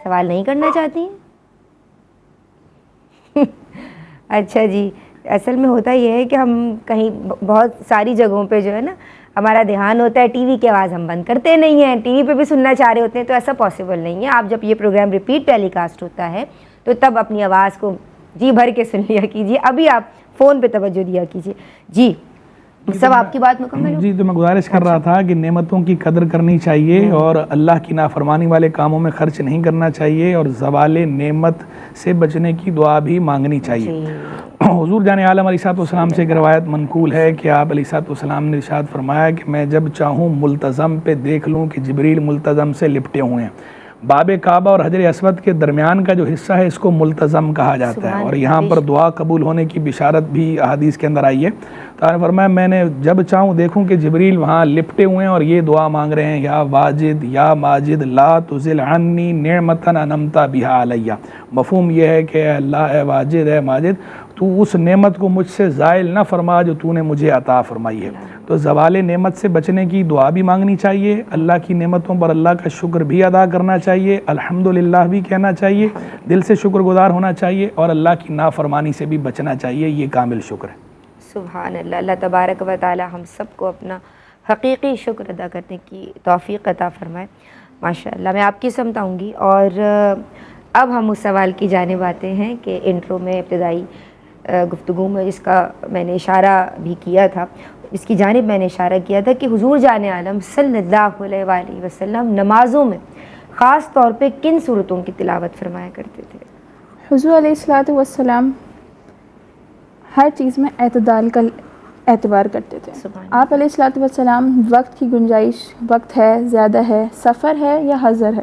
سوال نہیں کرنا چاہتی ہیں؟ اچھا جی، اصل میں ہوتا یہ ہے کہ ہم کہیں بہت ساری جگہوں پہ جو ہے نا ہمارا دھیان ہوتا ہے، ٹی وی کی آواز ہم بند کرتے نہیں ہیں، ٹی وی پہ بھی سننا چاہ رہے ہوتے ہیں، تو ایسا پاسبل نہیں ہے۔ آپ جب یہ پروگرام ریپیٹ ٹیلی کاسٹ ہوتا ہے تو تب اپنی آواز کو جی بھر کے سن لیا کیجیے، ابھی آپ فون پہ توجہ دیا کیجیے۔ جی سب آپ کی بات مکمل ہو؟ جی، تو میں گزارش کر رہا تھا کہ نعمتوں کی قدر کرنی چاہیے اور اللہ کی نافرمانی والے کاموں میں خرچ نہیں کرنا چاہیے، اور زوال نعمت سے بچنے کی دعا بھی مانگنی چاہیے۔ حضور جان عالم علیہ الصلوۃ والسلام سے ایک روایت منقول ہے کہ آپ علیہ الصلوۃ والسلام نے ارشاد فرمایا کہ میں جب چاہوں ملتزم پہ دیکھ لوں کہ جبریل ملتزم سے لپٹے ہوئے ہیں۔ باب کعبہ اور حجر اسود کے درمیان کا جو حصہ ہے اس کو ملتزم کہا جاتا ہے، اور یہاں پر دعا قبول ہونے کی بشارت بھی احادیث کے اندر آئی ہے۔ تو آپ نے فرمایا میں نے جب چاہوں دیکھوں کہ جبریل وہاں لپٹے ہوئے ہیں اور یہ دعا مانگ رہے ہیں، یا واجد یا ماجد لا تزل عنی نعمتا انعمت بها علیہ۔ مفہوم یہ ہے کہ اے اللہ، اے واجد، اے ماجد، تو اس نعمت کو مجھ سے زائل نہ فرما جو تو نے مجھے عطا فرمائی ہے۔ تو زوال نعمت سے بچنے کی دعا بھی مانگنی چاہیے، اللہ کی نعمتوں پر اللہ کا شکر بھی ادا کرنا چاہیے، الحمدللہ بھی کہنا چاہیے، دل سے شکر گزار ہونا چاہیے، اور اللہ کی نافرمانی سے بھی بچنا چاہیے۔ یہ کامل شکر ہے۔ سبحان اللہ، اللہ تبارک و تعالی ہم سب کو اپنا حقیقی شکر ادا کرنے کی توفیق عطا فرمائے۔ ماشاء اللہ، میں آپ کی سمت آؤں گی، اور اب ہم اس سوال کی جانب آتے ہیں کہ انٹرو میں ابتدائی گفتگو میں جس کا میں نے اشارہ بھی کیا تھا، اس کی جانب میں نے اشارہ کیا تھا کہ حضور جان عالم صلی اللہ علیہ وآلہ وسلم نمازوں میں خاص طور پہ کن صورتوں کی تلاوت فرمایا کرتے تھے؟ حضور علیہ الصلوۃ والسلام ہر چیز میں اعتدال کا اعتبار کرتے تھے۔ آپ علیہ الصلوۃ والسلام وقت کی گنجائش، وقت ہے، زیادہ ہے، سفر ہے یا حضر ہے،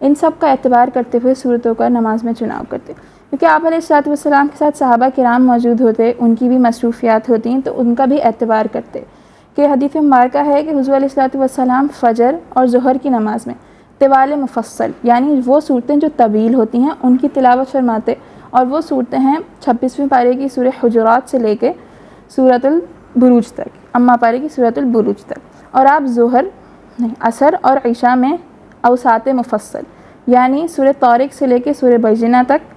ان سب کا اعتبار کرتے ہوئے صورتوں کا نماز میں چناؤ کرتے، کیونکہ آپ علیہ الصلوۃ والسلام کے ساتھ صحابہ کرام موجود ہوتے، ان کی بھی مصروفیات ہوتی ہیں، تو ان کا بھی اعتبار کرتے۔ کہ حدیث مبارکہ ہے کہ حضور علیہ الصلوۃ والسلام فجر اور ظہر کی نماز میں طوال مفصل یعنی وہ صورتیں جو طویل ہوتی ہیں ان کی تلاوت فرماتے، اور وہ صورتیں ہیں 26ویں پارے کی سورہ حجرات سے لے کے سورۃ البروج تک، اما پارے کی سورۃ البروج تک. اور آپ عصر اور عشاء میں اوساط مفصل یعنی سورہ طارق سے لے کے سورہ بینہ تک،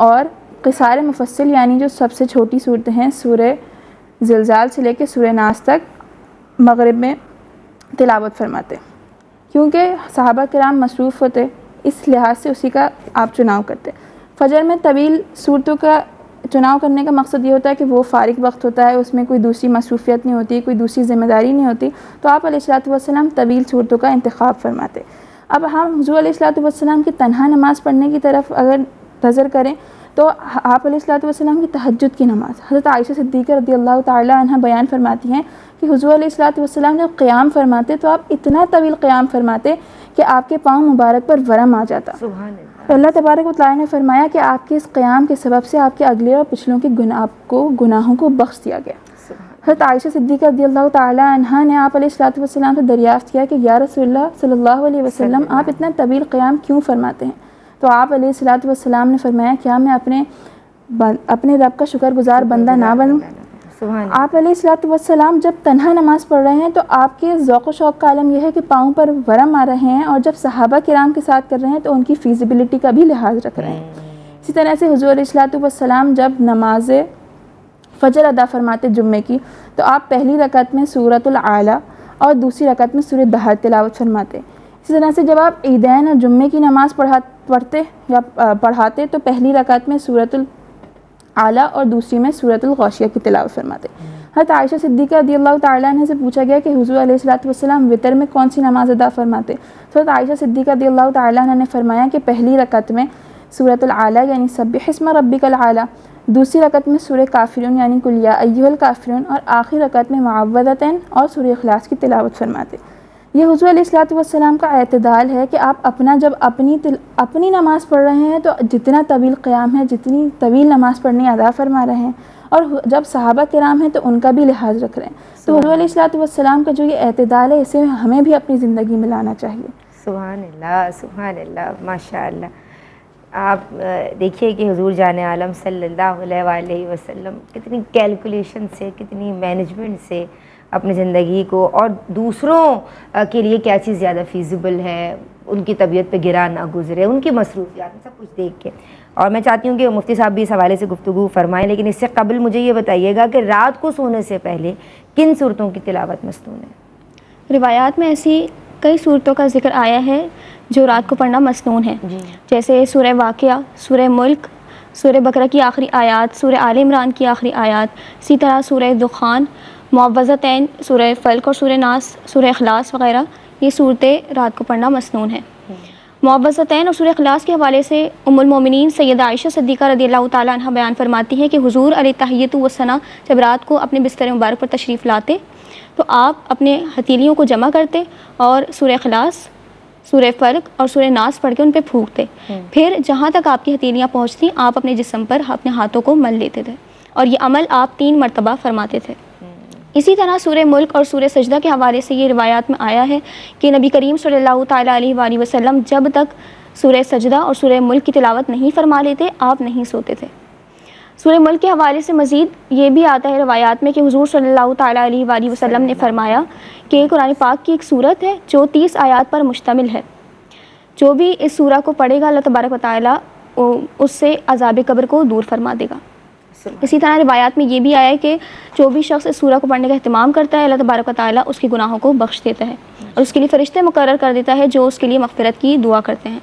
اور قصار مفصل یعنی جو سب سے چھوٹی صورتیں ہیں سورہ زلزال سے لے کے سورہ ناس تک مغرب میں تلاوت فرماتے. کیونکہ صحابہ کرام مصروف ہوتے اس لحاظ سے اسی کا آپ چناؤ کرتے. فجر میں طویل صورتوں کا چناؤ کرنے کا مقصد یہ ہوتا ہے کہ وہ فارغ وقت ہوتا ہے، اس میں کوئی دوسری مصروفیت نہیں ہوتی، کوئی دوسری ذمہ داری نہیں ہوتی، تو آپ علیہ الصلوۃ والسلام طویل صورتوں کا انتخاب فرماتے. اب ہم حضور علیہ الصلوۃ والسلام کی تنہا نماز پڑھنے کی طرف اگر نظر کریں تو آپ علیہ الصلوۃ والسلام کی تہجد کی نماز، حضرت عائشہ صدیقہ رضی اللہ تعالی عنہ بیان فرماتی ہیں کہ حضور علیہ الصلوۃ والسلام جب قیام فرماتے تو آپ اتنا طویل قیام فرماتے کہ آپ کے پاؤں مبارک پر ورم آ جاتا. سبحان اللہ. تو اللہ تبارک و تعالیٰ نے فرمایا کہ آپ کے اس قیام کے سبب سے آپ کے اگلے اور پچھلوں کے گناہوں کو بخش دیا گیا. حضرت عائشہ صدیقہ رضی اللہ تعالیٰ عنہ نے آپ علیہ الصلوۃ والسلام سے دریافت کیا کہ یا رسول اللہ صلی اللہ علیہ وسلم آپ اتنا طویل قیام کیوں فرماتے ہیں؟ تو آپ علیہ الصلوۃ والسلام نے فرمایا کیا میں اپنے رب کا شکر گزار بندہ نہ بنوں؟ آپ علیہ الصلوۃ والسلام جب تنہا نماز پڑھ رہے ہیں تو آپ کے ذوق و شوق کا عالم یہ ہے کہ پاؤں پر ورم آ رہے ہیں، اور جب صحابہ کرام کے ساتھ کر رہے ہیں تو ان کی فیزیبلٹی کا بھی لحاظ رکھ رہے ہیں. اسی طرح سے حضور علیہ الصلوۃ والسلام جب نماز فجر ادا فرماتے جمعے کی تو آپ پہلی رکعت میں سورۃ الاعلیٰ اور دوسری رکعت میں سورہ دہر تلاوت فرماتے. اسی طرح سے جب آپ عیدین اور جمعے کی نماز پڑھاتے تو پہلی رکعت میں سورۃ اعلیٰ اور دوسری میں سورۃ الغاشیہ کی تلاوت فرماتے. حضرت عائشہ صدیقہ رضی اللہ تعالیٰ عنہ سے پوچھا گیا کہ حضور علیہ الصلوۃ والسلام وتر میں کون سی نماز ادا فرماتے؟ تو حضرت عائشہ صدیقہ رضی اللہ تعالیٰ عنہ نے فرمایا کہ پہلی رکعت میں سورۃ الاعلیٰ یعنی سبح اسم ربک الاعلیٰ، دوسری رکعت میں سورہ کافرون یعنی قل یا ایھا الکافرون، اور آخری رکعت میں معوذتین اور سورہ اخلاص کی تلاوت فرماتے. یہ حضور علیہ الصلوۃ والسلام کا اعتدال ہے کہ آپ جب اپنی نماز پڑھ رہے ہیں تو جتنا طویل قیام ہے، جتنی طویل نماز پڑھنی ادا فرما رہے ہیں، اور جب صحابہ کرام ہیں تو ان کا بھی لحاظ رکھ رہے ہیں. تو حضور علیہ الصلوۃ والسلام کا جو یہ اعتدال ہے اسے ہمیں بھی اپنی زندگی میں لانا چاہیے. سبحان اللہ، سبحان اللہ، ماشاء اللہ. آپ دیکھیے کہ حضور جان عالم صلی اللہ علیہ وآلہ وسلم کتنی کیلکولیشن سے، کتنی مینجمنٹ سے اپنی زندگی کو اور دوسروں کے لیے کیا چیز زیادہ فیزیبل ہے، ان کی طبیعت پہ گرا نہ گزرے، ان کی مصروفیات سب کچھ دیکھ کے. اور میں چاہتی ہوں کہ مفتی صاحب بھی اس حوالے سے گفتگو فرمائیں، لیکن اس سے قبل مجھے یہ بتائیے گا کہ رات کو سونے سے پہلے کن صورتوں کی تلاوت مسنون ہے؟ روایات میں ایسی کئی صورتوں کا ذکر آیا ہے جو رات کو پڑھنا مسنون ہے، جیسے سورہ واقعہ، سورہ ملک، سورہ بقرہ کی آخری آیات، سورہ آل عمران کی آخری آیات، اسی طرح سورہ دخان، معوذتین، سورہ فلق اور سورہ ناس، سورہ اخلاص وغیرہ. یہ صورتیں رات کو پڑھنا مسنون ہیں. معوذتین اور سورہ اخلاص کے حوالے سے ام المومنین سیدہ عائشہ صدیقہ رضی اللہ تعالیٰ عنہ بیان فرماتی ہیں کہ حضور علیہ تحیۃ والثنا جب رات کو اپنے بستر مبارک پر تشریف لاتے تو آپ اپنے ہتھیلیوں کو جمع کرتے اور سورہ اخلاص، سورہ فلق اور سورہ ناس پڑھ کے ان پہ پھونکتے. پھر جہاں تک آپ کی ہتھیلیاں پہنچتی آپ اپنے جسم پر اپنے ہاتھوں کو مل لیتے تھے، اور یہ عمل آپ 3 مرتبہ فرماتے تھے. اسی طرح سورہ ملک اور سورہ سجدہ کے حوالے سے یہ روایات میں آیا ہے کہ نبی کریم صلی اللہ تعالیٰ علیہ وآلہ وسلم جب تک سورہ سجدہ اور سورہ ملک کی تلاوت نہیں فرما لیتے آپ نہیں سوتے تھے. سورہ ملک کے حوالے سے مزید یہ بھی آتا ہے روایات میں کہ حضور صلی اللہ تعالیٰ علیہ وآلہ وسلم نے فرمایا کہ قرآن پاک کی ایک صورت ہے جو 30 آیات پر مشتمل ہے، جو بھی اس سورہ کو پڑھے گا اللہ تبارک و تعالیٰ اس سے عذاب قبر کو دور فرما دے گا. اسی طرح روایات میں یہ بھی آیا ہے کہ جو بھی شخص اس سورہ کو پڑھنے کا اہتمام کرتا ہے اللہ تبارک و تعالیٰ اس کے گناہوں کو بخش دیتا ہے اور اس کے لیے فرشتے مقرر کر دیتا ہے جو اس کے لیے مغفرت کی دعا کرتے ہیں.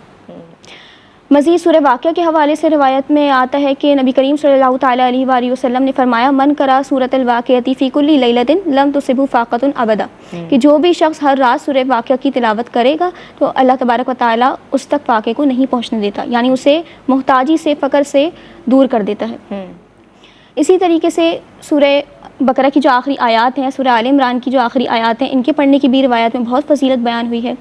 مزید سورہ واقعہ کے حوالے سے روایت میں آتا ہے کہ نبی کریم صلی اللہ تعالیٰ علیہ وآلہ وسلم نے فرمایا من قرأ سورۃ الواقعۃ فی کل لیلۃ لم تصبہ فاقۃ ابدا، کہ جو بھی شخص ہر رات سورہ واقعہ کی تلاوت کرے گا تو اللہ تبارک و تعالیٰ اس تک فاقے کو نہیں پہنچنے دیتا، یعنی اسے محتاجی سے، فقر سے دور کر دیتا ہے. اسی طریقے سے سورہ بقرہ کی جو آخری آیات ہیں، سورہ آل عمران کی جو آخری آیات ہیں، ان کے پڑھنے کی بھی روایت میں بہت فضیلت بیان ہوئی ہے.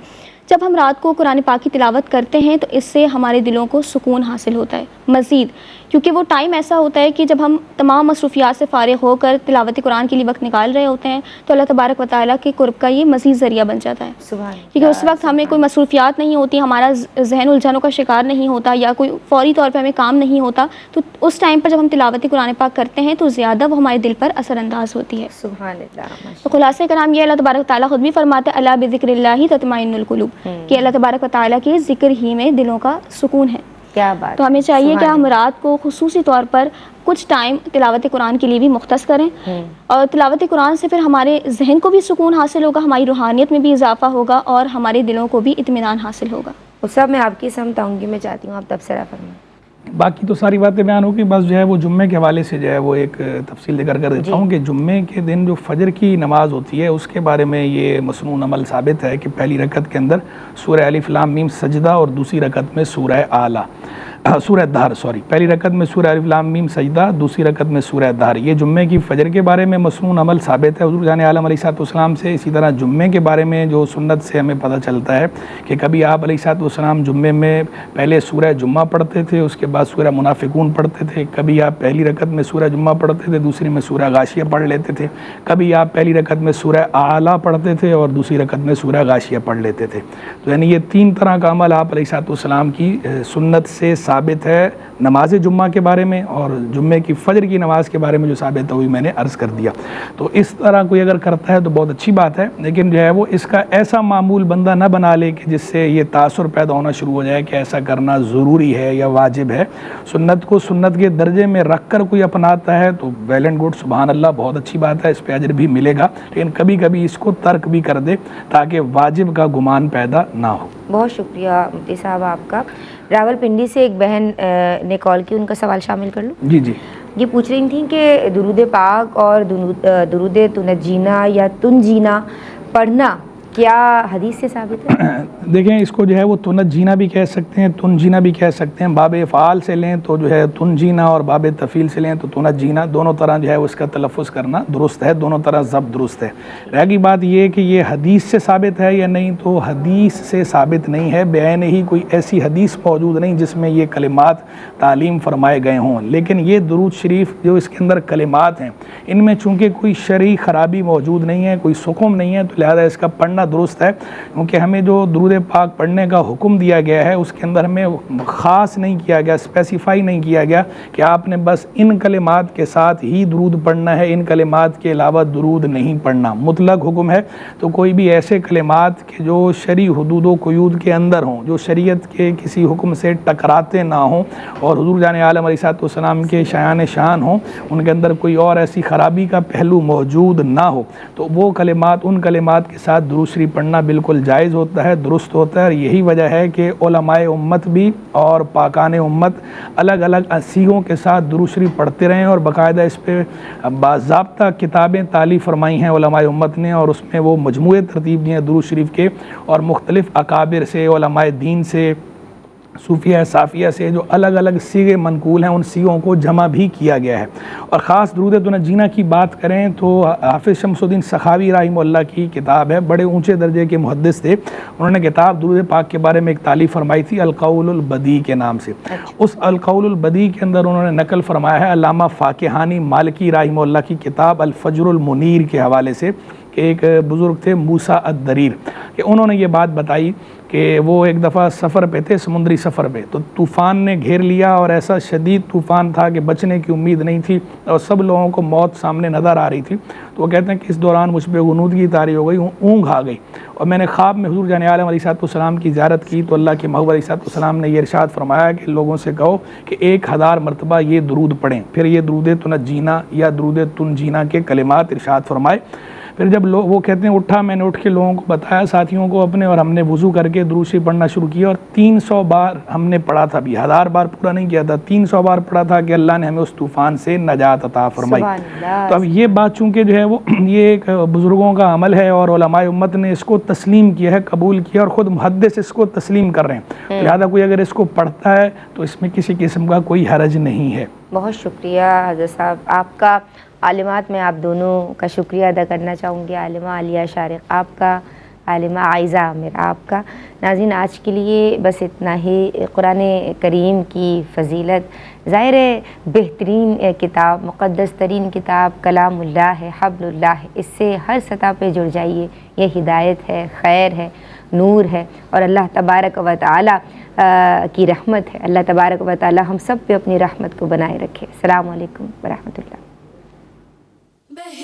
جب ہم رات کو قرآن پاک کی تلاوت کرتے ہیں تو اس سے ہمارے دلوں کو سکون حاصل ہوتا ہے مزید، کیونکہ وہ ٹائم ایسا ہوتا ہے کہ جب ہم تمام مصروفیات سے فارغ ہو کر تلاوت قرآن کے لیے وقت نکال رہے ہوتے ہیں تو اللہ تبارک و تعالیٰ کے قرب کا یہ مزید ذریعہ بن جاتا ہے، کیونکہ اس وقت ہمیں کوئی مصروفیات نہیں ہوتی، ہمارا ذہن الجھنوں کا شکار نہیں ہوتا یا کوئی فوری طور پہ ہمیں کام نہیں ہوتا، تو اس ٹائم پر جب ہم تلاوت قرآن پاک کرتے ہیں تو زیادہ وہ ہمارے دل پر اثر انداز ہوتی ہے۔ سبحان اللہ۔ تو خلاصہ کرام یہ اللہ تبارک و تعالیٰ خود بھی فرماتے ہیں الا بذکر اللہ تطمئن القلوب، کہ اللہ تبارک و تعالیٰ کے ذکر ہی میں دلوں کا سکون ہے۔ کیا بات، تو ہمیں چاہیے کہ ہم رات کو خصوصی طور پر کچھ ٹائم تلاوت قرآن کے لیے بھی مختص کریں، اور تلاوت قرآن سے پھر ہمارے ذہن کو بھی سکون حاصل ہوگا، ہماری روحانیت میں بھی اضافہ ہوگا اور ہمارے دلوں کو بھی اطمینان حاصل ہوگا۔ اس سب میں آپ کی سمت آؤں گی، میں چاہتی ہوں آپ تبصرہ فرمائیں۔ باقی تو ساری باتیں بیان ہو گئی، بس جو ہے وہ جمعے کے حوالے سے جو ہے وہ ایک تفصیل ذکر کر دیتا ہوں کہ جمعے کے دن جو فجر کی نماز ہوتی ہے اس کے بارے میں یہ مسنون عمل ثابت ہے کہ پہلی رکعت کے اندر سورہ الف لام میم سجدہ اور دوسری رکعت میں سورہ سورہ دہر پہلی رکعت میں سورہ الف لام میم سجدہ، دوسری رکعت میں سورہ دہر، یہ جمعے کی فجر کے بارے میں مسنون عمل ثابت ہے حضور جان عالم علیہ السلام سے۔ اسی طرح جمعے کے بارے میں جو سنت سے ہمیں پتہ چلتا ہے کہ کبھی آپ علیہ السلام جمعے میں پہلے سورہ جمعہ پڑھتے تھے، اس کے بعد سورہ منافقون پڑھتے تھے، کبھی آپ پہلی رکعت میں سورہ جمعہ پڑھتے تھے، دوسری میں سورہ غاشیہ پڑھ لیتے تھے، کبھی آپ پہلی رکعت میں سورہ اعلیٰ پڑھتے تھے اور دوسری رکعت میں سورہ غاشیہ پڑھ لیتے تھے۔ تو یعنی یہ تین طرح کا عمل آپ علیہ السلام کی سنت سے ثابت ہے نماز جمعہ کے بارے میں، اور جمعے کی فجر کی نماز کے بارے میں جو ثابت ہے وہی میں نے عرض کر دیا۔ تو اس طرح کوئی اگر کرتا ہے تو بہت اچھی بات ہے، لیکن جو ہے وہ اس کا ایسا معمول بندہ نہ بنا لے کہ جس سے یہ تاثر پیدا ہونا شروع ہو جائے کہ ایسا کرنا ضروری ہے یا واجب ہے۔ سنت کو سنت کے درجے میں رکھ کر کوئی اپناتا ہے تو ویل اینڈ گڈ، سبحان اللہ، بہت اچھی بات ہے، اس پہ اجر بھی ملے گا، لیکن کبھی کبھی اس کو ترک بھی کر دے تاکہ واجب کا گمان پیدا نہ ہو۔ بہت شکریہ مفتی صاحب آپ کا۔ راول پنڈی سے ایک بہن نے کال کی، ان کا سوال شامل کر لوں؟ جی یہ پوچھ رہی تھیں کہ درود پاک اور درود تنجینا یا تنجینا پڑھنا کیا حدیث سے ثابت ہے؟ دیکھیں، اس کو جو ہے وہ تنجینا بھی کہہ سکتے ہیں، تنجینا بھی کہہ سکتے ہیں، باب افعال سے لیں تو جو ہے تنجینا اور باب تفعیل سے لیں تو تنجینا، دونوں طرح جو ہے اس کا تلفظ کرنا درست ہے، دونوں طرح ضبط درست ہے۔ رہ گئی بات یہ کہ یہ حدیث سے ثابت ہے یا نہیں، تو حدیث سے ثابت نہیں ہے، بعین ہی کوئی ایسی حدیث موجود نہیں جس میں یہ کلمات تعلیم فرمائے گئے ہوں، لیکن یہ درود شریف جو اس کے اندر کلمات ہیں ان میں چونکہ کوئی شرعی خرابی موجود نہیں ہے، کوئی سقم نہیں ہے، تو لہذا اس کا پڑھنا درست ہے، کیونکہ ہمیں جو درود پاک پڑھنے کا حکم دیا گیا ہے اس کے اندر ہمیں خاص نہیں کیا گیا، اسپیسیفائی نہیں کیا گیا کہ آپ نے بس ان کلمات کے ساتھ ہی درود پڑھنا ہے، ان کلمات کے علاوہ درود نہیں پڑھنا، مطلق حکم ہے۔ تو کوئی بھی ایسے کلمات کہ جو شرعی حدود و قیود کے اندر ہوں، جو شریعت کے کسی حکم سے ٹکراتے نہ ہوں اور حضور جان عالم علیہ السلام کے شایان شان ہوں، ان کے اندر کوئی اور ایسی خرابی کا پہلو موجود نہ ہو، تو وہ کلمات، ان کلمات کے ساتھ درود شریف پڑھنا بالکل جائز ہوتا ہے، درست ہوتا ہے، اور یہی وجہ ہے کہ علماء امت بھی اور پاکان امت الگ الگ سیغوں کے ساتھ درود شریف پڑھتے رہے ہیں، اور باقاعدہ اس پہ باضابطہ کتابیں تالیف فرمائی ہیں علماء امت نے، اور اس میں وہ مجموعے ترتیب دیے ہیں درود شریف کے، اور مختلف اکابر سے، علماء دین سے، صوفیہ صافیہ سے جو الگ الگ سیغے منقول ہیں ان سیغوں کو جمع بھی کیا گیا ہے۔ اور خاص درود تنجینا کی بات کریں تو حافظ شمس الدین سخاوی رحمہ اللہ کی کتاب ہے، بڑے اونچے درجے کے محدث تھے، انہوں نے کتاب درود پاک کے بارے میں ایک تالیف فرمائی تھی القول البدیع کے نام سے۔ اس القول البدیع کے اندر انہوں نے نقل فرمایا ہے علامہ فاکہانی مالکی رحمہ اللہ کی کتاب الفجر المنیر کے حوالے سے کہ ایک بزرگ تھے موسیٰ الدریر، کہ انہوں نے یہ بات بتائی کہ وہ ایک دفعہ سفر پہ تھے، سمندری سفر پہ، تو طوفان نے گھیر لیا اور ایسا شدید طوفان تھا کہ بچنے کی امید نہیں تھی اور سب لوگوں کو موت سامنے نظر آ رہی تھی۔ تو وہ کہتے ہیں کہ اس دوران مجھ پہ غنودگی طاری ہو گئی، اونگ آ گئی، اور میں نے خواب میں حضور جان عالم علیہ السلام کی زیارت کی تو اللہ کے محبوب علیہ السلام نے یہ ارشاد فرمایا کہ لوگوں سے کہو کہ 1000 مرتبہ یہ درود پڑھیں، پھر یہ درود تنجینا یا درود تنجینا کے کلمات ارشاد فرمائے۔ پھر جب وہ کہتے ہیں اٹھا، میں نے اٹھ کے لوگوں کو بتایا، ساتھیوں کو اپنے، اور ہم نے وضو کر کے درود شریف پڑھنا شروع کیا، اور 300 بار ہم نے پڑھا تھا، بھی 1000 بار پورا نہیں کیا تھا، 300 بار پڑھا تھا کہ اللہ نے ہمیں اس طوفان سے نجات عطا فرمائی۔ تو اب یہ بات چونکہ جو ہے وہ یہ ایک بزرگوں کا عمل ہے اور علماء امت نے اس کو تسلیم کیا ہے، قبول کیا، اور خود محدث اس کو تسلیم کر رہے ہیں، لہذا کوئی اگر اس کو پڑھتا ہے تو اس میں کسی قسم کا کوئی حرج نہیں ہے۔ بہت شکریہ حضرت صاحب آپ کا۔ عالمات میں آپ دونوں کا شکریہ ادا کرنا چاہوں گی، عالمہ عالیہ شارق آپ کا، عالمہ عائزہ میرا آپ کا۔ ناظرین آج کے لیے بس اتنا ہی۔ قرآن کریم کی فضیلت ظاہر ہے، بہترین کتاب، مقدس ترین کتاب کلام اللہ ہے، حبل اللہ ہے، اس سے ہر سطح پہ جڑ جائیے، یہ ہدایت ہے، خیر ہے، نور ہے، اور اللہ تبارک و تعالی کی رحمت ہے۔ اللہ تبارک و تعالی ہم سب پہ اپنی رحمت کو بنائے رکھے۔ السلام علیکم ورحمۃ اللہ۔